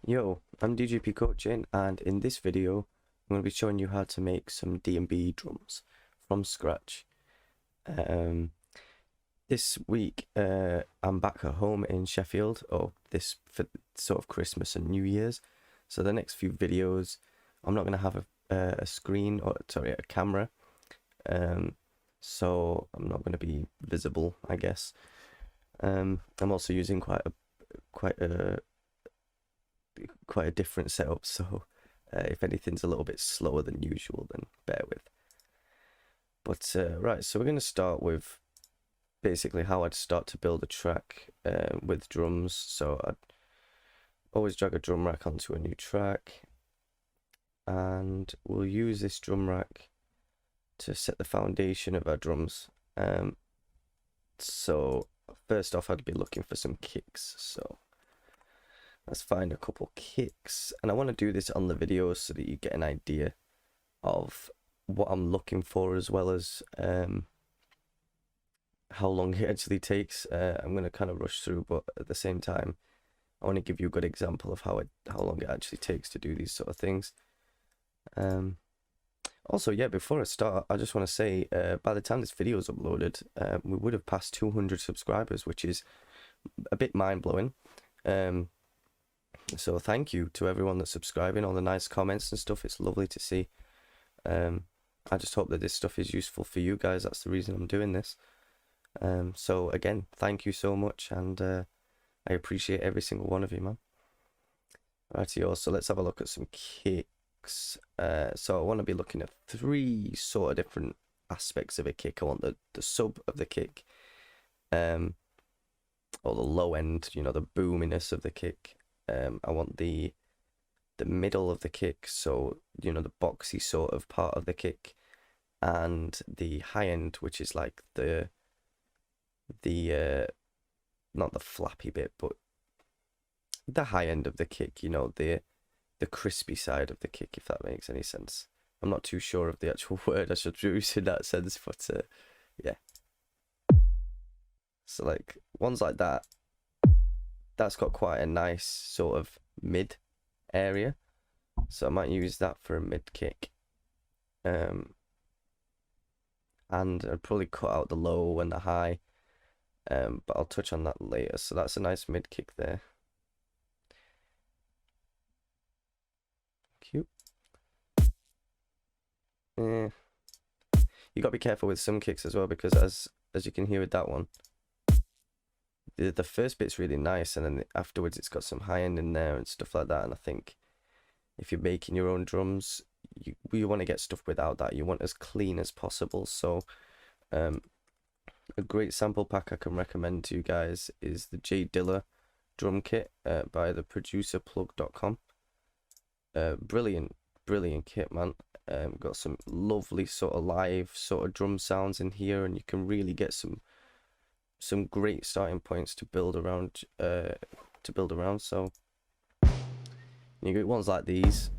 Yo, I'm DJP Coaching, and in this video I'm going to be showing you how to make some DnB drums from scratch. This week I'm back at home in Sheffield, or this for sort of Christmas and New Year's. So the next few videos I'm not going to have a screen, or sorry, a camera. So I'm not going to be visible, I guess. I'm also using quite a different setup, so if anything's a little bit slower than usual, then bear with. But right, so we're going to start with basically how I'd start to build a track with drums. So I'd always drag a drum rack onto a new track, and we'll use this drum rack to set the foundation of our drums. So first off, I'd be looking for some kicks, so let's find a couple kicks, and I want to do this on the video so that you get an idea of what I'm looking for, as well as how long it actually takes. I'm going to kind of rush through, but at the same time I want to give you a good example of how long it actually takes to do these sort of things. Also, yeah, before I start, I just want to say by the time this video is uploaded, we would have passed 200 subscribers, which is a bit mind-blowing. So thank you to everyone that's subscribing, all the nice comments and stuff. It's lovely to see. I just hope that this stuff is useful for you guys. That's the reason I'm doing this. So again, thank you so much, and I appreciate every single one of you, man. Rightio, so let's have a look at some kicks. So I want to be looking at three sort of different aspects of a kick. I want the sub of the kick, or the low end, you know, the boominess of the kick. I want the middle of the kick, so you know, the boxy sort of part of the kick, and the high end, which is like the not the flappy bit, but the high end of the kick, you know, the crispy side of the kick, if that makes any sense. I'm not too sure of the actual word I should use in that sense, but yeah. So like ones like that, that's got quite a nice sort of mid area, so I might use that for a mid kick. And I'd probably cut out the low and the high, but I'll touch on that later. So that's a nice mid kick there. Cute. You got to be careful with some kicks as well, because as you can hear with that one, the first bit's really nice, and then afterwards it's got some high end in there and stuff like that. And I think if you're making your own drums, you want to get stuff without that. You want as clean as possible. So a great sample pack I can recommend to you guys is the 𝙎𝙚𝙨 drum kit by the producerplug.com. Brilliant kit, man. Got some lovely sort of live sort of drum sounds in here, and you can really get some great starting points to build around. So you get ones like these.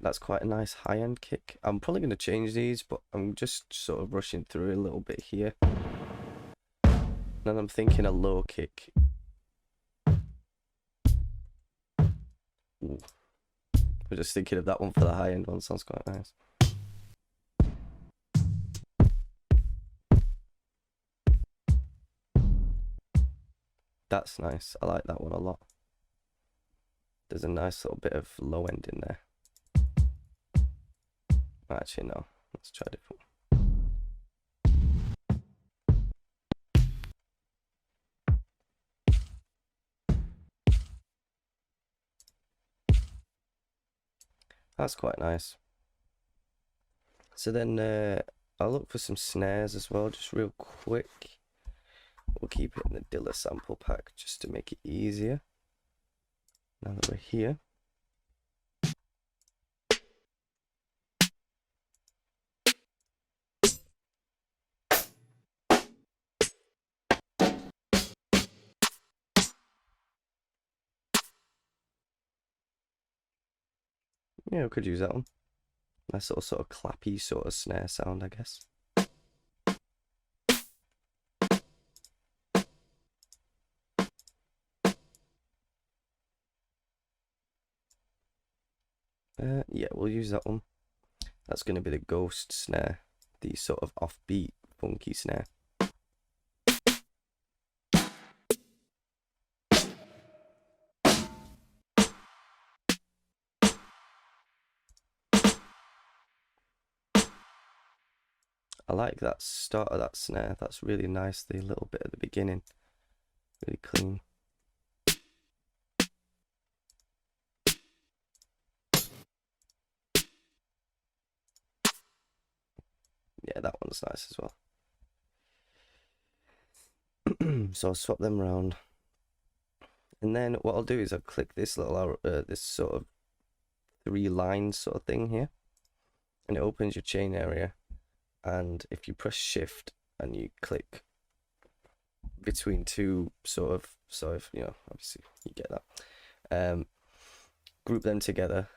That's quite a nice high-end kick. I'm probably going to change these, but I'm just sort of rushing through a little bit here. Then I'm thinking a low kick. Ooh. I'm just thinking of that one for the high-end one. Sounds quite nice. That's nice. I like that one a lot. There's a nice little bit of low end in there. Actually, no. Let's try a different one. That's quite nice. So then I'll look for some snares as well, just real quick. We'll keep it in the 𝙠𝙠𝙧 sample pack just to make it easier. Now that we're here. Yeah, we could use that one. Nice little sort of clappy sort of snare sound, I guess. Yeah, we'll use that one. That's going to be the ghost snare, the sort of offbeat funky snare. I like that start of that snare. That's really nice, the little bit at the beginning. Really clean. Yeah, that one's nice as well. So I'll swap them around. And then what I'll do is I'll click this little arrow, this sort of 3 lines sort of thing here. And it opens your chain area. And if you press shift and you click between 2 sort of, so if, you know, obviously you get that, group them together,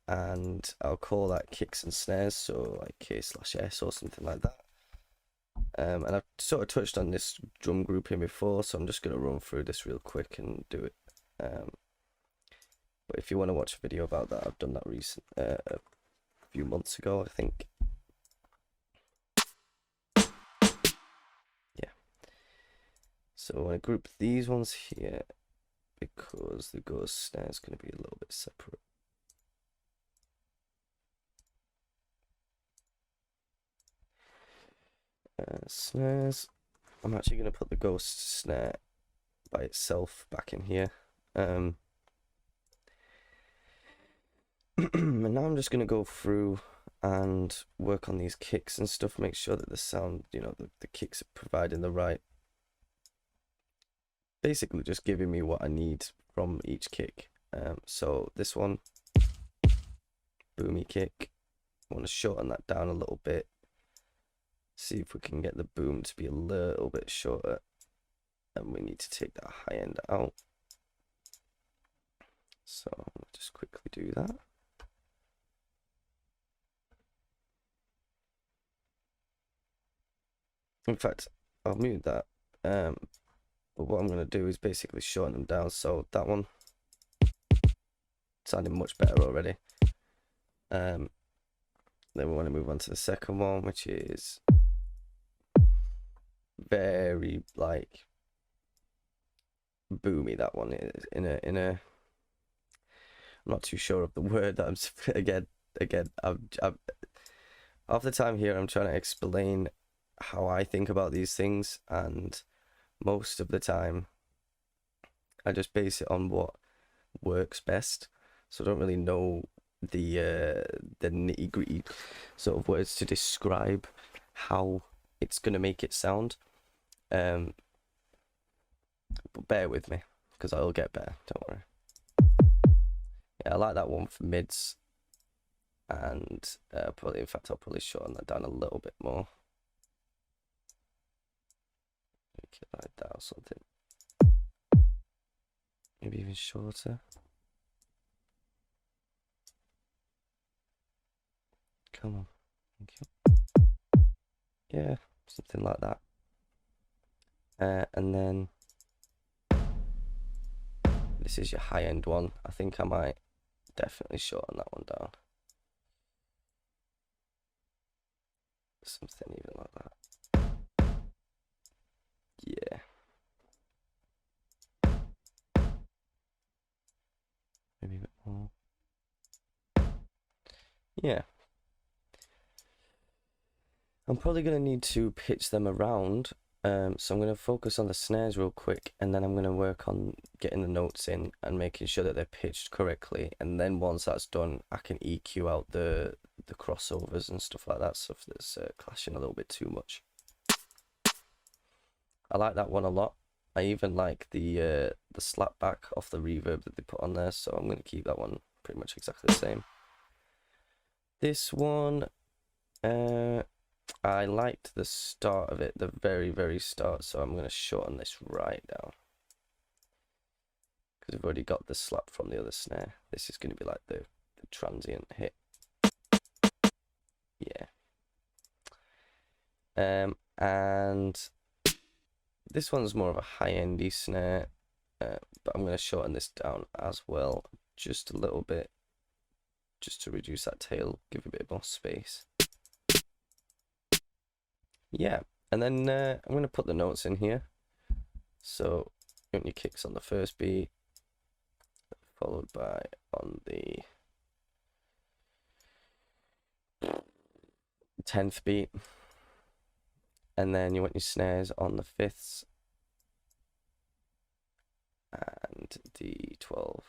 and I'll call that kicks and snares, so like K/S or something like that. And I've sort of touched on this drum grouping before, so I'm just going to run through this real quick and do it. But if you want to watch a video about that, I've done that a few months ago, I think. Yeah. So I want to group these ones here because the ghost snare is going to be a little bit separate. Snares. I'm actually going to put the ghost snare by itself back in here. And now I'm just going to go through and work on these kicks and stuff, make sure that the sound, you know, the kicks are providing the right, basically just giving me what I need from each kick. So this one, boomy kick, I want to shorten that down a little bit, see if we can get the boom to be a little bit shorter, and we need to take that high end out. So I'll just quickly do that. In fact, I'll mute that. But what I'm going to do is basically shorten them down. So that one sounding much better already. Then we want to move on to the second one, which is very like boomy. That one is in a I'm not too sure of the word that I'm again I'm half the time here I'm trying to explain how I think about these things, and most of the time I just base it on what works best, so I don't really know the nitty-gritty sort of words to describe how it's gonna make it sound. But bear with me because I'll get better, don't worry. Yeah, I like that one for mids, and probably, in fact, I'll probably shorten that down a little bit more. Make it like that or something. Maybe even shorter. Come on. Thank you. Yeah, something like that. And then this is your high end one. I think I might definitely shorten that one down. Something even like that. Yeah. Maybe a bit more. Yeah. I'm probably going to need to pitch them around. So I'm going to focus on the snares real quick, and then I'm going to work on getting the notes in and making sure that they're pitched correctly. And then once that's done, I can EQ out the crossovers and stuff like that, stuff that's clashing a little bit too much. I like that one a lot. I even like the slap back off the reverb that they put on there, so I'm going to keep that one pretty much exactly the same. This one, I liked the start of it, the very start, so I'm going to shorten this right down. Because we've already got the slap from the other snare. This is going to be like the transient hit. Yeah. And this one's more of a high-endy snare, but I'm going to shorten this down as well, just a little bit, just just to reduce that tail, give a bit more space. Yeah, and then I'm going to put the notes in here. So you want your kicks on the first beat, followed by on the 10th beat, and then you want your snares on the 5th and the 12th.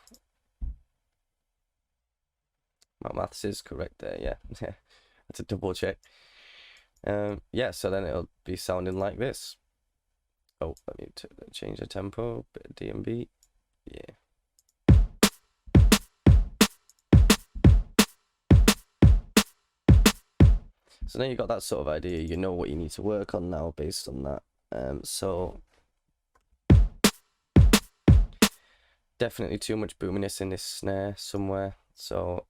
My maths is correct there, yeah. That's a double check. Yeah, so then it'll be sounding like this. Oh, let me change the tempo, bit of DnB. Yeah. So now you got that sort of idea, you know what you need to work on now based on that. So definitely too much boominess in this snare somewhere. So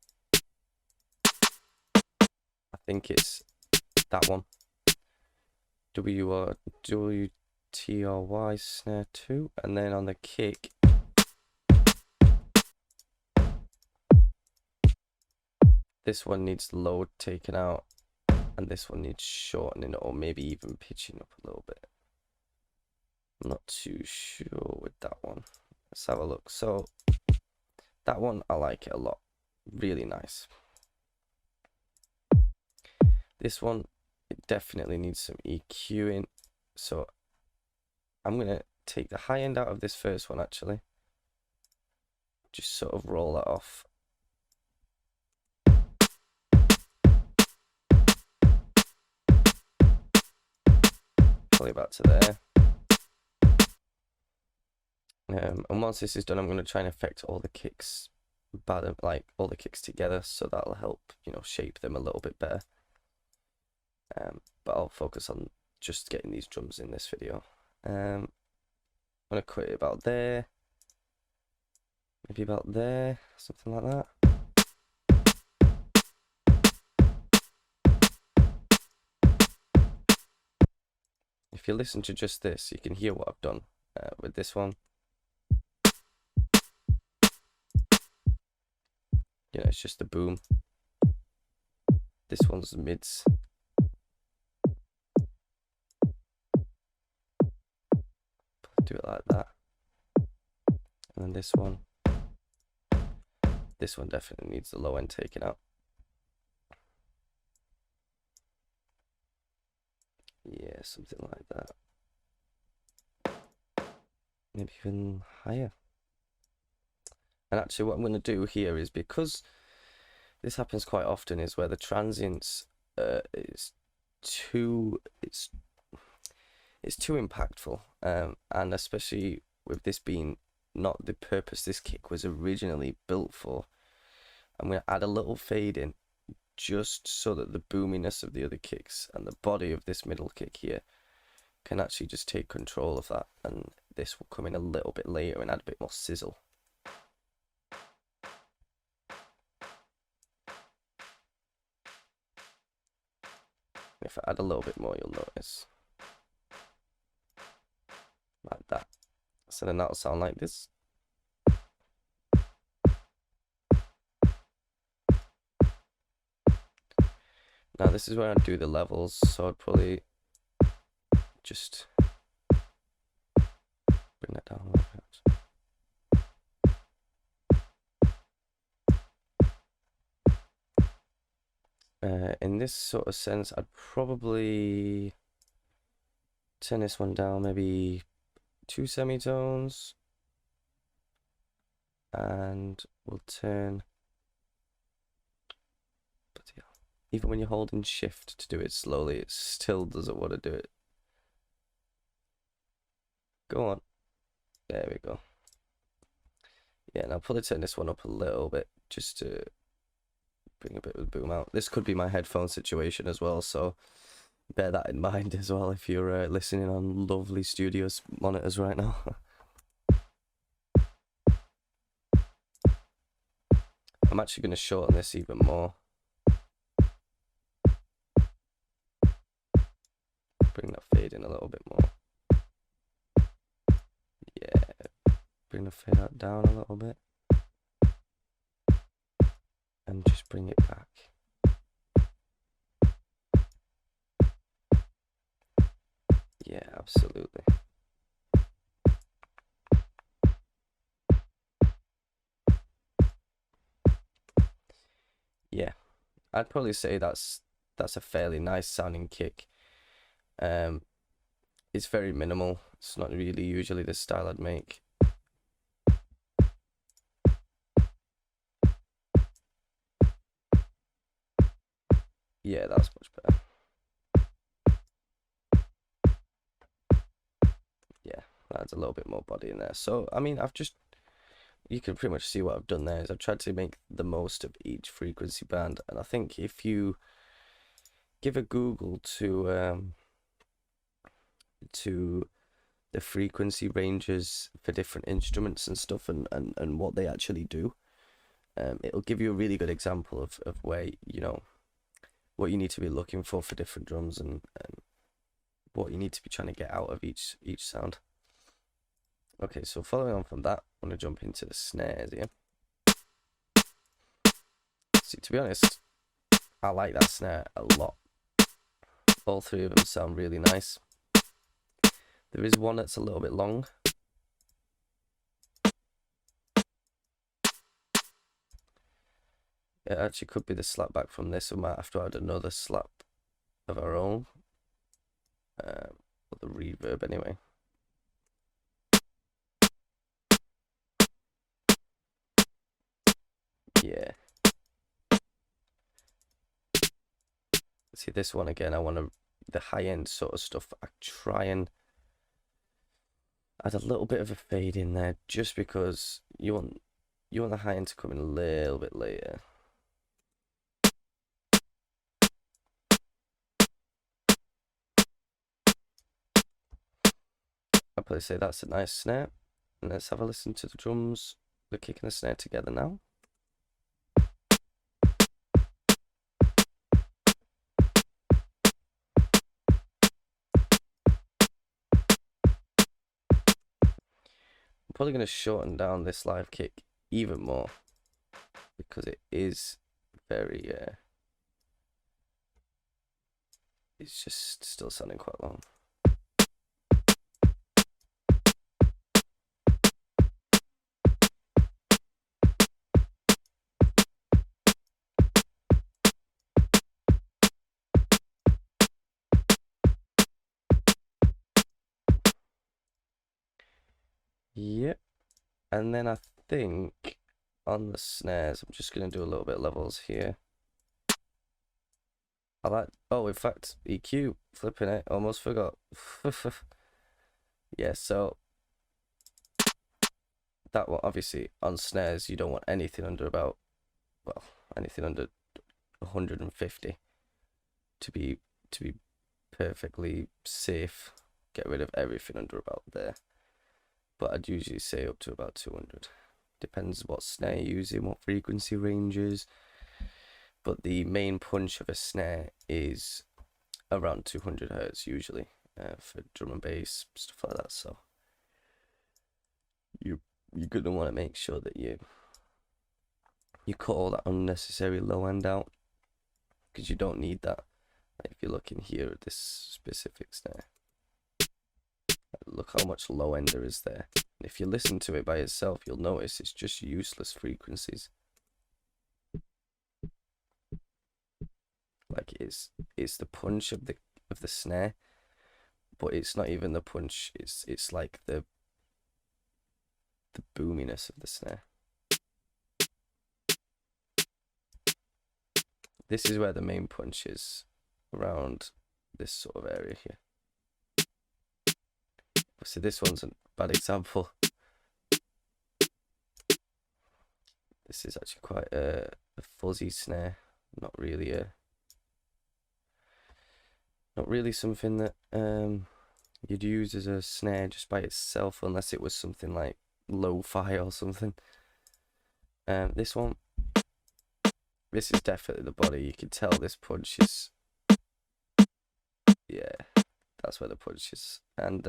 I think it's that one. 𝙈𝙪𝙨𝙨 snare 2, and then on the kick this one needs low taken out, and this one needs shortening or maybe even pitching up a little bit. I'm not too sure with that one. Let's have a look. So that one, I like it a lot. Really nice. This one, it definitely needs some EQing. So I'm going to take the high end out of this first one actually. Just sort of roll that off. Probably about to there. And once this is done, I'm going to try and affect all the kicks, like all the kicks together, so that'll help, you know, shape them a little bit better. But I'll focus on just getting these drums in this video. I'm going to quit it about there, maybe about there, something like that. If you listen to just this, you can hear what I've done with this one. You know, it's just the boom. This one's mids. Do it like that. And then this one definitely needs the low end taken out. Yeah, something like that. Maybe even higher. And actually what I'm going to do here is, because this happens quite often, is where the transients is too impactful, and especially with this being not the purpose this kick was originally built for, I'm going to add a little fade in just so that the boominess of the other kicks and the body of this middle kick here can actually just take control of that, and this will come in a little bit later and add a bit more sizzle. If I add a little bit more, you'll notice. Like that. So then that'll sound like this. Now this is where I'd do the levels, so I'd probably just bring that down a little bit. In this sort of sense, I'd probably turn this one down maybe 2 semitones, and we'll turn, but yeah, even when you're holding shift to do it slowly, it still doesn't want to do it. Go on, there we go. Yeah, and I'll probably turn this one up a little bit just to bring a bit of boom out. This could be my headphone situation as well, so bear that in mind as well if you're listening on lovely studio monitors right now. I'm actually going to shorten this even more. Bring that fade in a little bit more. Yeah, bring the fade out down a little bit. and just bring it back. Yeah, absolutely. Yeah, I'd probably say that's a fairly nice sounding kick. It's very minimal. It's not really usually the style I'd make. Yeah, that's much better. Yeah, that's a little bit more body in there. So, I mean, you can pretty much see what I've done there is I've tried to make the most of each frequency band. And I think if you give a Google to the frequency ranges for different instruments and stuff and what they actually do, it'll give you a really good example of where, you know, what you need to be looking for different drums and what you need to be trying to get out of each sound. Okay, so following on from that, I'm going to jump into the snares here. See, to be honest, I like that snare a lot. All three of them sound really nice. There is one that's a little bit long. It actually could be the slap back from this. We might have to add another slap of our own. Or the reverb anyway. Yeah. See this one again, I want to, the high end sort of stuff, I try and add a little bit of a fade in there just because you want the high end to come in a little bit later. I'd probably say that's a nice snare. And let's have a listen to the drums, the kick and the snare together now. I'm probably going to shorten down this live kick even more because it is very, it's just still sounding quite long. Yep, and then I think on the snares, I'm just going to do a little bit of levels here. I like, oh, in fact, EQ, flipping it, almost forgot. Yeah, so that one, obviously, on snares, you don't want anything under about, well, anything under 150 to be perfectly safe. Get rid of everything under about there. But I'd usually say up to about 200. Depends what snare you're using, what frequency ranges. But the main punch of a snare is around 200 Hz usually for drum and bass, stuff like that. So you're gonna want to make sure that you cut all that unnecessary low end out because you don't need that. Like if you're looking here at this specific snare, look how much low end there is there. And if you listen to it by itself, you'll notice it's just useless frequencies. Like it's the punch of the snare, but it's not even the punch. It's like the boominess of the snare. This is where the main punch is, around this sort of area here. So this one's a bad example. This is actually quite a fuzzy snare, not really something that you'd use as a snare just by itself, unless it was something like lo-fi or something. This one, this is definitely the body. You can tell this punch is, yeah, that's where the punch is. And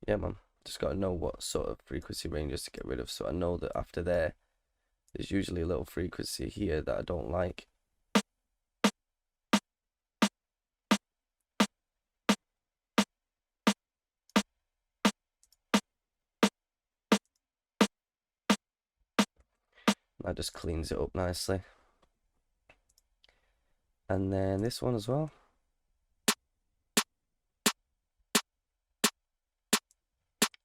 yeah, man, just gotta know what sort of frequency ranges to get rid of, so I know that after there there's usually a little frequency here that I don't like. That just cleans it up nicely. And then this one as well.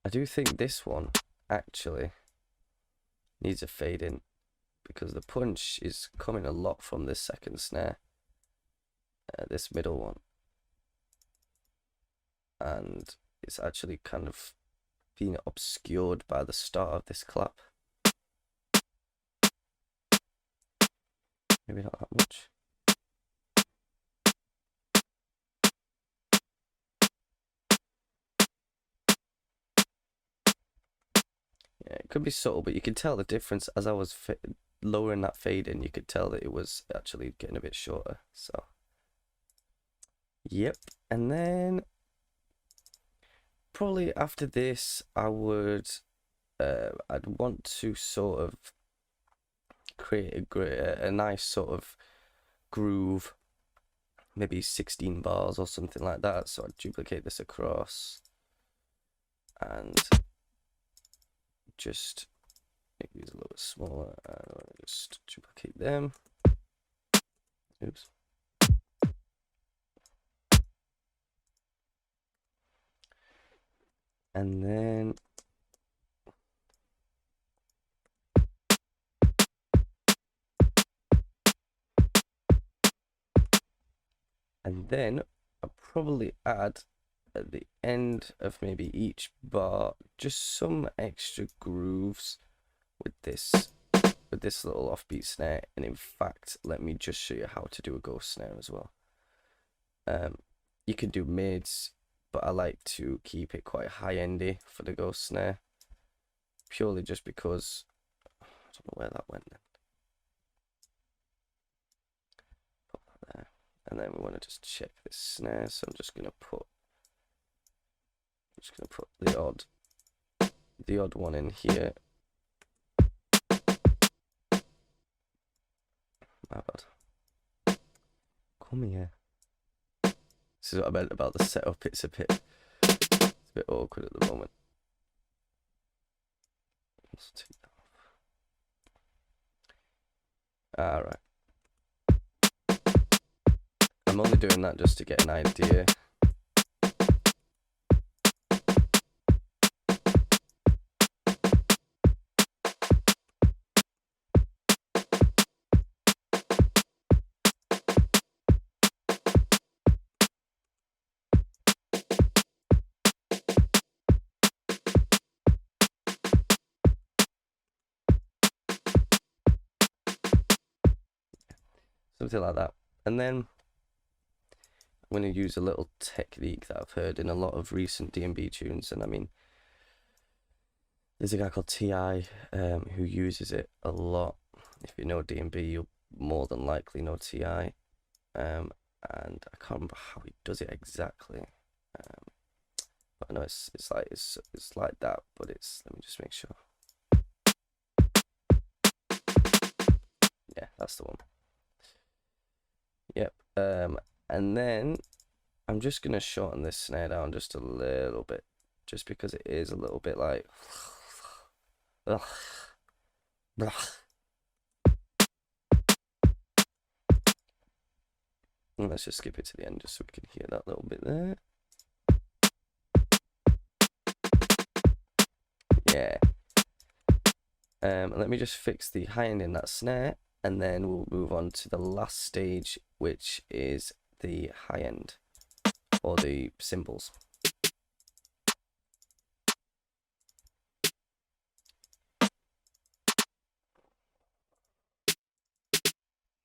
I do think this one actually needs a fade in, because the punch is coming a lot from this second snare, this middle one, and it's actually kind of being obscured by the start of this clap. Maybe not that much. Yeah, it could be subtle, but you can tell the difference as I was lowering that fade in. You could tell that it was actually getting a bit shorter. So, yep. And then probably after this, I'd want to sort of create a nice sort of groove, maybe 16 bars or something like that. So I'd duplicate this across and just make these a little bit smaller, and just duplicate them. Oops. And then I'll probably add at the end of maybe each bar just some extra grooves with this little offbeat snare. And in fact, let me just show you how to do a ghost snare as well. You can do mids, but I like to keep it quite high-endy for the ghost snare, purely just because I don't know where that went then. Put that there. And then we want to just check this snare, so I'm just gonna put the odd one in here. My bad. Come here. This is what I meant about the setup. It's a bit awkward at the moment. Let's take that off. Alright. I'm only doing that just to get an idea. Something like that. And then I'm going to use a little technique that I've heard in a lot of recent DnB tunes. And I mean, there's a guy called 𝙀𝙚𝙧𝙨𝙚 who uses it a lot. If you know DnB, you'll more than likely know 𝙀𝙚. And I can't remember how he does it exactly. But I know it's like that, but it's, let me just make sure. Yeah, that's the one. Yep. And then I'm just gonna shorten this snare down just a little bit, just because it is a little bit like and let's just skip it to the end just so we can hear that little bit there. Yeah. Let me just fix the high end in that snare, and then we'll move on to the last stage, which is the high end, or the cymbals.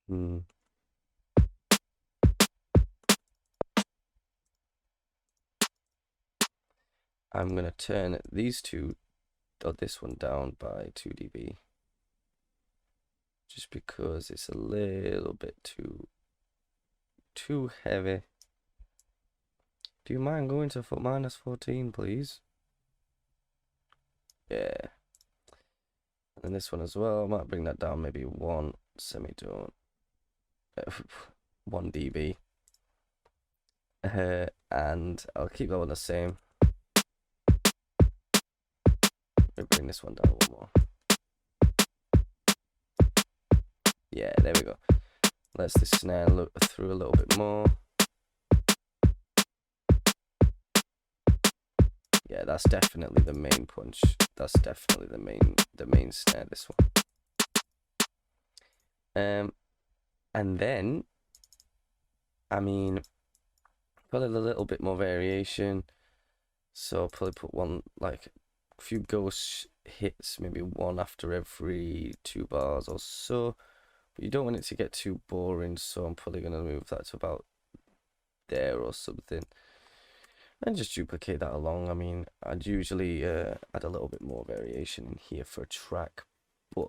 I'm going to turn these two, or this one, down by 2 dB. Just because it's a little bit too heavy. Do you mind going to -14, please? Yeah. And this one as well, I might bring that down maybe 1 semitone, 1 dB. And I'll keep that one the same. Let me bring this one down a little more. Yeah, there we go. Let's the snare look through a little bit more. Yeah, that's definitely the main punch. That's definitely the main snare, this one. And then, I mean, probably a little bit more variation. So I'll probably put one, like a few ghost hits, maybe one after every 2 bars or so. But you don't want it to get too boring, so I'm probably going to move that to about there or something. And just duplicate that along. I mean, I'd usually add a little bit more variation in here for a track, but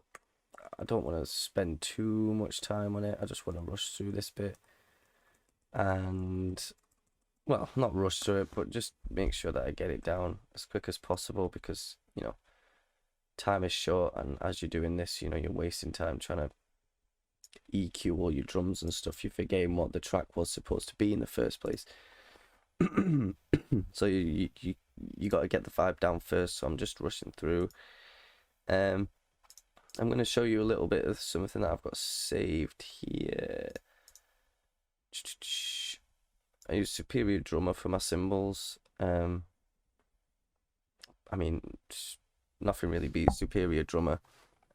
I don't want to spend too much time on it. I just want to rush through this bit. And, well, not rush through it, but just make sure that I get it down as quick as possible, because, you know, time is short, and as you're doing this, you know, you're wasting time trying to EQ all your drums and stuff. You're forgetting what the track was supposed to be in the first place. So you got to get the vibe down first. So I'm just rushing through. I'm going to show you a little bit of something that I've got saved here. I use Superior Drummer for my cymbals. I mean, nothing really beats Superior Drummer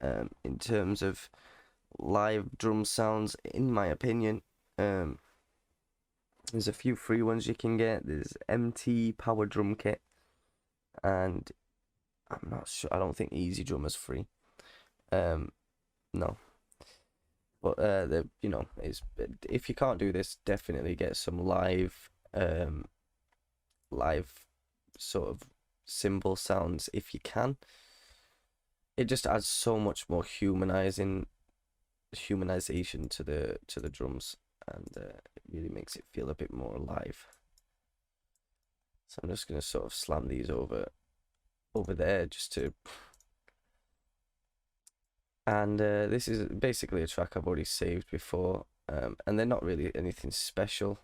in terms of live drum sounds, in my opinion. There's a few free ones you can get. There's MT Power Drum Kit, and I'm not sure, I don't think Easy Drummer's free. No, but you know, if you can't do this, definitely get some live sort of cymbal sounds if you can. It just adds so much more humanization to the drums, and it really makes it feel a bit more alive. So I'm just going to sort of slam these over there just to, and this is basically a track I've already saved before, and they're not really anything special,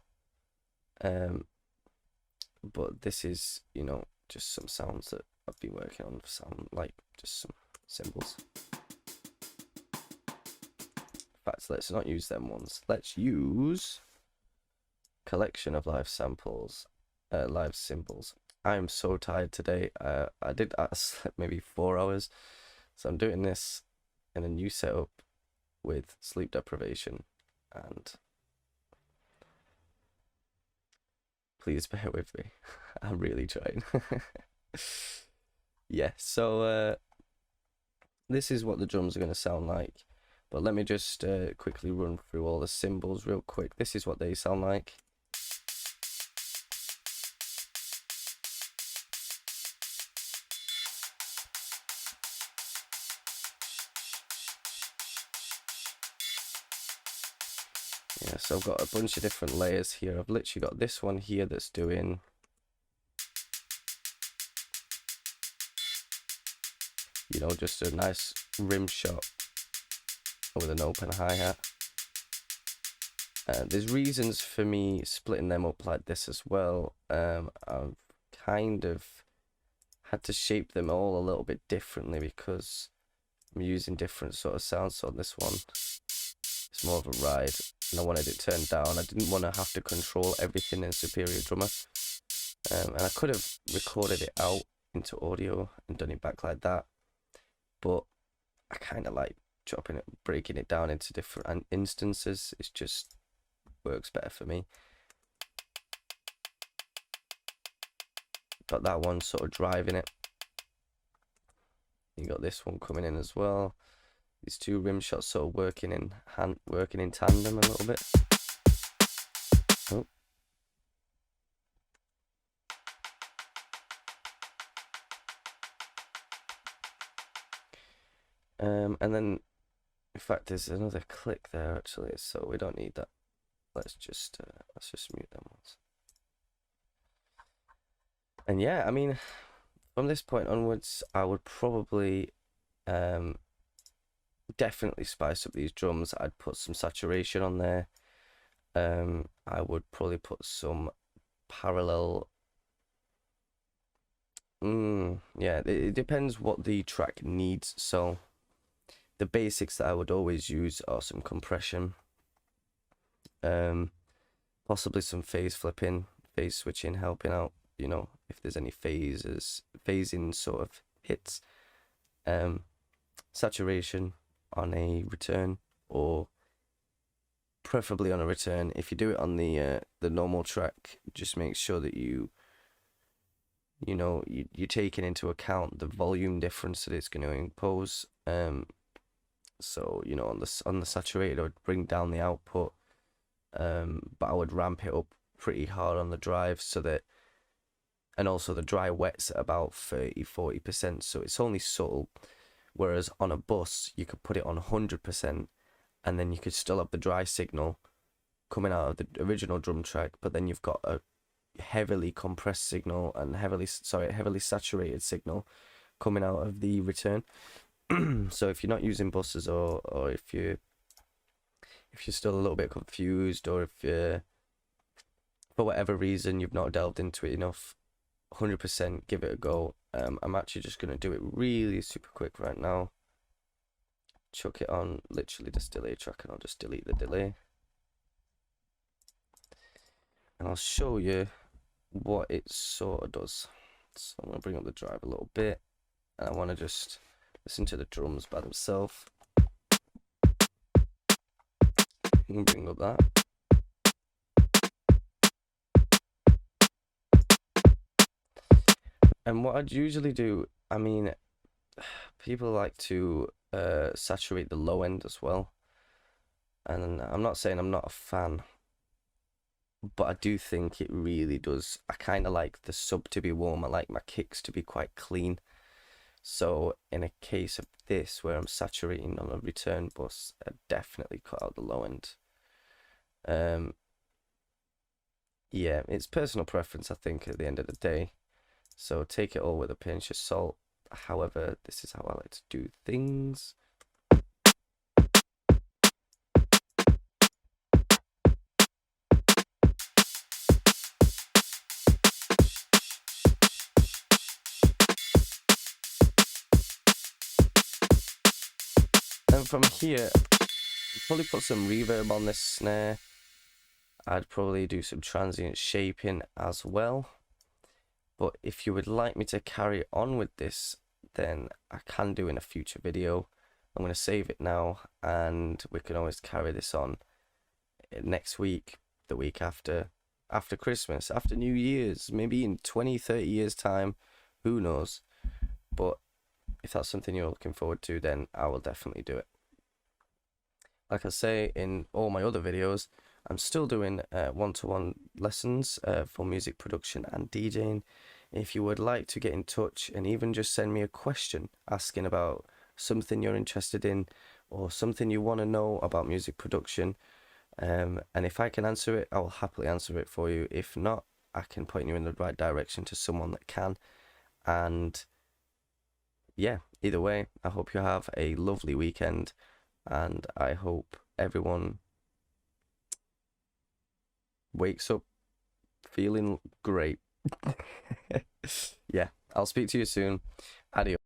but this is, you know, just some sounds that I've been working on, sound like just some cymbals. In fact, let's not use them ones. Let's use collection of live samples, live cymbals. I am so tired today. I slept maybe 4 hours, so I'm doing this in a new setup with sleep deprivation, and please bear with me. I'm really trying. Yeah, so this is what the drums are going to sound like. But let me just quickly run through all the cymbals real quick. This is what they sound like. Yeah, so I've got a bunch of different layers here. I've literally got this one here that's doing, you know, just a nice rim shot with an open hi-hat. There's reasons for me splitting them up like this as well. I've kind of had to shape them all a little bit differently because I'm using different sort of sounds. So on this one, it's more of a ride, and I wanted it turned down. I didn't want to have to control everything in Superior Drummer, and I could have recorded it out into audio and done it back like that, but I kind of like chopping it, breaking it down into different instances. It just works better for me. Got that one sort of driving it. You got this one coming in as well. These 2 rim shots sort of working in tandem a little bit. Oh. And then, in fact, there's another click there actually, so we don't need that. Let's just mute them ones. And yeah, I mean, from this point onwards, I would probably definitely spice up these drums. I'd put some saturation on there. I would probably put some parallel. Yeah, it depends what the track needs. So the basics that I would always use are some compression, possibly some phase flipping, phase switching, helping out, you know, if there's any phasing sort of hits, saturation on a return, or preferably on a return. If you do it on the normal track, just make sure that you're taking into account the volume difference that it's going to impose. So you know, on the saturated, I would bring down the output, but I would ramp it up pretty hard on the drive, so that, and also the dry wet's at about 30-40%, so it's only subtle. Whereas on a bus, you could put it on 100%, and then you could still have the dry signal coming out of the original drum track, but then you've got a heavily compressed signal and heavily saturated signal coming out of the return. So if you're not using buses, or if you're still a little bit confused, or if you're, for whatever reason, you've not delved into it enough, 100% give it a go. I'm actually just going to do it really super quick right now. Chuck it on literally this delay track, and I'll just delete the delay. And I'll show you what it sort of does. So I'm going to bring up the drive a little bit, and I want to just listen to the drums by themselves. You can bring up that. And what I'd usually do, I mean, people like to saturate the low end as well. And I'm not saying I'm not a fan, but I do think it really does. I kind of like the sub to be warm. I like my kicks to be quite clean. So in a case of this, where I'm saturating on a return bus, I definitely cut out the low end. Yeah, it's personal preference, I think, at the end of the day. So take it all with a pinch of salt. However, this is how I like to do things. And from here, I'd probably put some reverb on this snare. I'd probably do some transient shaping as well. But if you would like me to carry on with this, then I can do in a future video. I'm going to save it now, and we can always carry this on next week, the week after Christmas, after New Year's, maybe in 20-30 years time, who knows. But if that's something you're looking forward to, then I will definitely do it. Like I say in all my other videos, I'm still doing one-to-one lessons for music production and DJing. If you would like to get in touch and even just send me a question asking about something you're interested in, or something you want to know about music production, and if I can answer it, I will happily answer it for you. If not, I can point you in the right direction to someone that can. And yeah, either way, I hope you have a lovely weekend, and I hope everyone wakes up feeling great. Yeah, I'll speak to you soon. Adios.